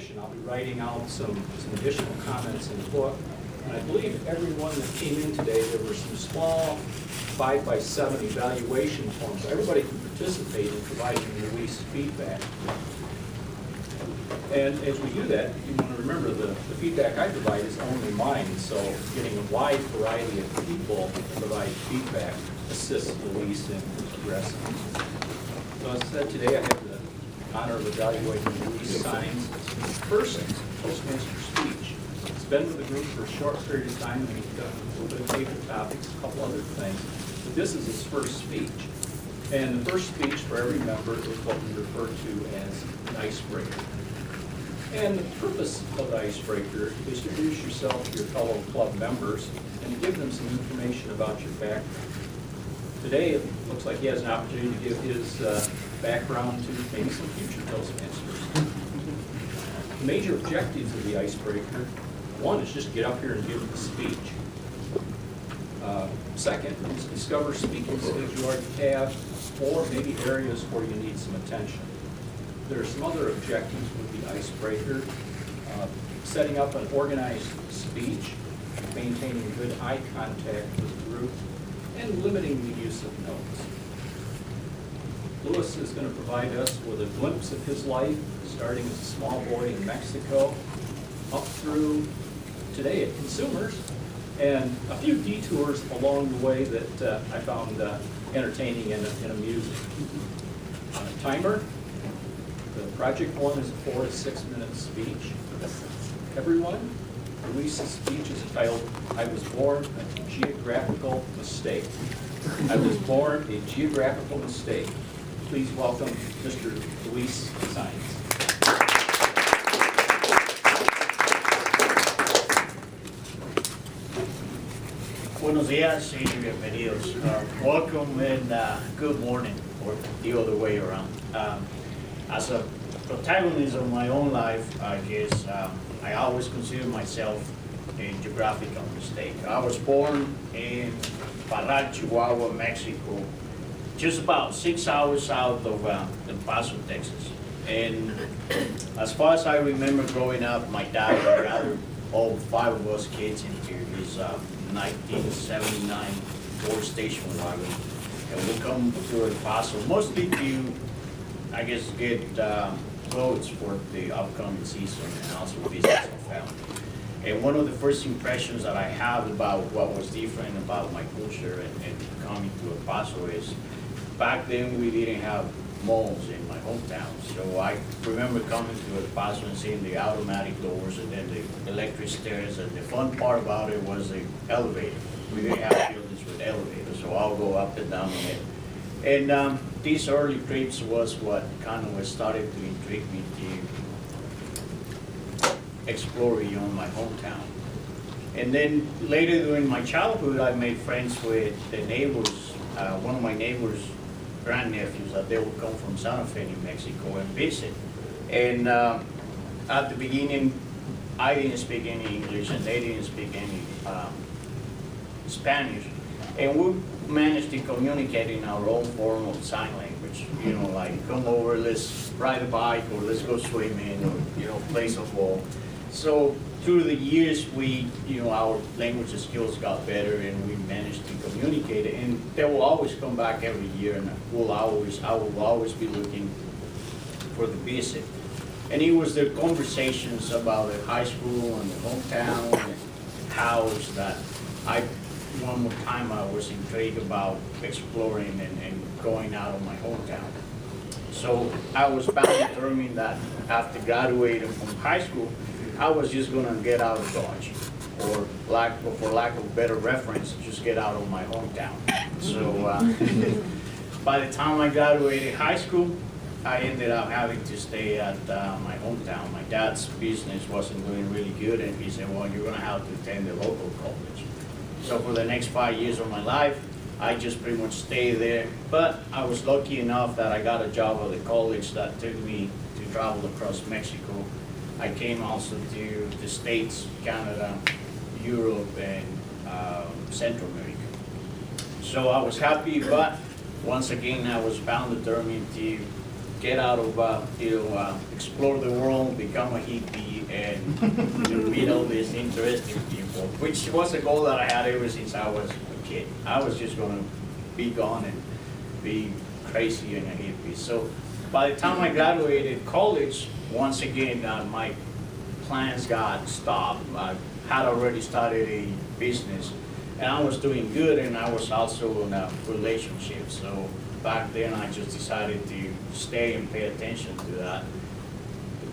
I'll be writing out some additional comments in the book. And I believe everyone that came in today, there were some small 5x7 evaluation forms. Everybody can participate in providing Luis feedback. And as we do that, you want to remember the feedback I provide is only mine, so getting a wide variety of people to provide feedback assists Luis in progressing. So as I said, today I have the honor of evaluating Luis Saenz' first Toastmaster speech. He's been with the group for a short period of time, and we've done a little bit of paper topics, a couple other things. But this is his first speech. And the first speech for every member is what we refer to as an icebreaker. And the purpose of the icebreaker is to introduce yourself to your fellow club members and to give them some information about your background. Today, it looks like he has an opportunity to give his background to maybe some future Toastmasters. The major objectives of the icebreaker, one is just get up here and give a speech. Second is discover speaking skills you already have, or maybe areas where you need some attention. There are some other objectives with the icebreaker, setting up an organized speech, maintaining good eye contact with the group, and limiting the use of notes. Luis is going to provide us with a glimpse of his life, starting as a small boy in Mexico, up through today at Consumers, and a few detours along the way that I found entertaining and amusing. On a timer, the project one is a 4 to 6 minute speech. Everyone, Luis's speech is titled, "I was born a geographical mistake." I was born a geographical mistake. Please welcome Mr. Luis Saenz. Buenos días y bienvenidos. Welcome and good morning, or the other way around. As a protagonist of my own life, I guess I always consider myself a geographical mistake. I was born in Parral, Chihuahua, Mexico, just about 6 hours south of El Paso, Texas. And as far as I remember growing up, my dad gathered all 5 of us kids into his 1979 Ford station wagon, and we come to El Paso mostly to, I guess, get clothes for the upcoming season and also visit some family. And one of the first impressions that I have about what was different about my culture and coming to El Paso is back then we didn't have malls in my hometown. So I remember coming to El Paso and seeing the automatic doors and then the electric stairs, and the fun part about it was the elevator. We didn't have buildings with elevators, so I'll go up and down on it. And these early trips was what kind of started to intrigue me to explore beyond my hometown. And then later during my childhood, I made friends with the neighbors, one of my neighbors' grandnephews, that they would come from Santa Fe, New Mexico, and visit. And at the beginning, I didn't speak any English, and they didn't speak any Spanish. And we managed to communicate in our own form of sign language. You know, like, come over, let's ride a bike, or let's go swimming, or, you know, play softball. So through the years, our language skills got better, and we managed to communicate. And they will always come back every year, and I will always be looking for the visit. And it was the conversations about the high school and the hometown and the house that one more time I was intrigued about exploring and going out of my hometown. So I was bound determined that after graduating from high school, I was just gonna get out of Dodge, or for lack of better reference, just get out of my hometown. So by the time I graduated high school, I ended up having to stay at my hometown. My dad's business wasn't doing really good, and he said, well, you're gonna have to attend the local college. So for the next 5 years of my life, I just pretty much stayed there. But I was lucky enough that I got a job at the college that took me to travel across Mexico. I came also to the States, Canada, Europe, and Central America. So I was happy, but once again, I was bound determined to get out of, explore the world, become a hippie, and meet all these interesting people, which was a goal that I had ever since I was a kid. I was just gonna be gone and be crazy and a hippie. So by the time I graduated college, once again, my plans got stopped. I had already started a business, and I was doing good, and I was also in a relationship. So back then, I just decided to stay and pay attention to that.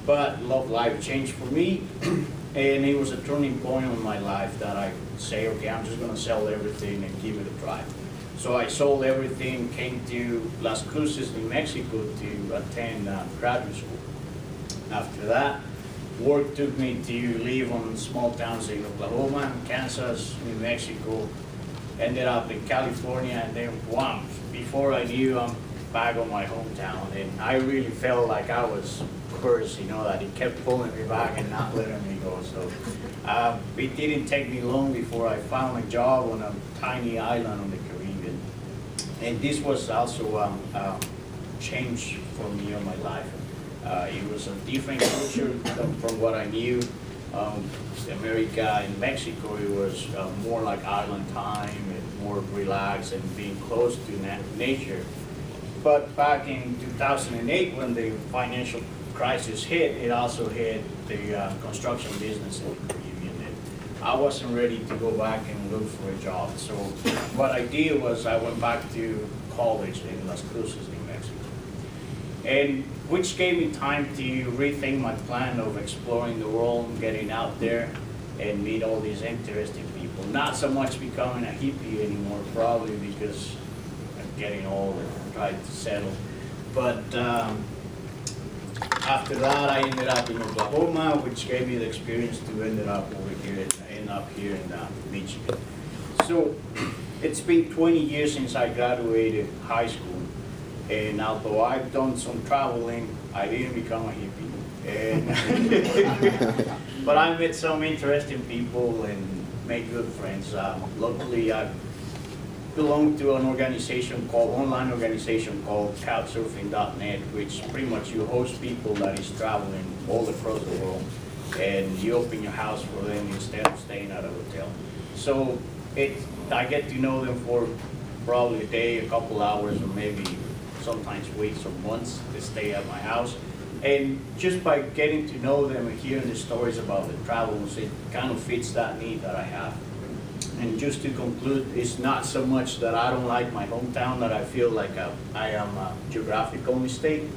But life changed for me, and it was a turning point in my life that I say, okay, I'm just gonna sell everything and give it a try. So I sold everything, came to Las Cruces, New Mexico to attend graduate school. After that, work took me to live on small towns in Oklahoma, Kansas, New Mexico, ended up in California, and then wham, before I knew, I'm back on my hometown. And I really felt like I was cursed, that he kept pulling me back and not letting me go. So it didn't take me long before I found a job on a tiny island on the Caribbean. And this was also a change for me in my life. It was a different culture from what I knew. America and Mexico, it was more like island time and more relaxed and being close to nature. But back in 2008, when the financial crisis hit, it also hit the construction business in the Caribbean. And I wasn't ready to go back and look for a job. So what I did was I went back to college in Las Cruces, New Mexico, and which gave me time to rethink my plan of exploring the world, getting out there and meet all these interesting people. Not so much becoming a hippie anymore, probably because I'm getting old and tried to settle. But after that, I ended up in Oklahoma, which gave me the experience to end up here in Michigan. So it's been 20 years since I graduated high school. And although I've done some traveling, I didn't become a hippie. And but I met some interesting people and made good friends. Luckily, I belong to an online organization called Couchsurfing.net, which pretty much you host people that is traveling all across the world, and you open your house for them instead of staying at a hotel. So I get to know them for probably a day, a couple hours, or maybe sometimes weeks or months. They stay at my house. And just by getting to know them and hearing the stories about the travels, it kind of fits that need that I have. And just to conclude, it's not so much that I don't like my hometown, that I feel like I am a geographical mistake.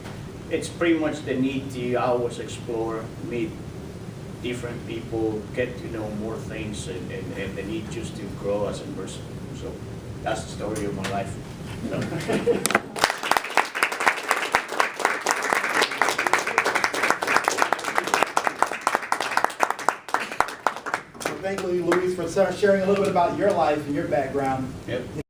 It's pretty much the need to always explore, meet different people, get to know more things, and the need just to grow as a person. So that's the story of my life. Thank you, Luis, for sharing a little bit about your life and your background. Yep.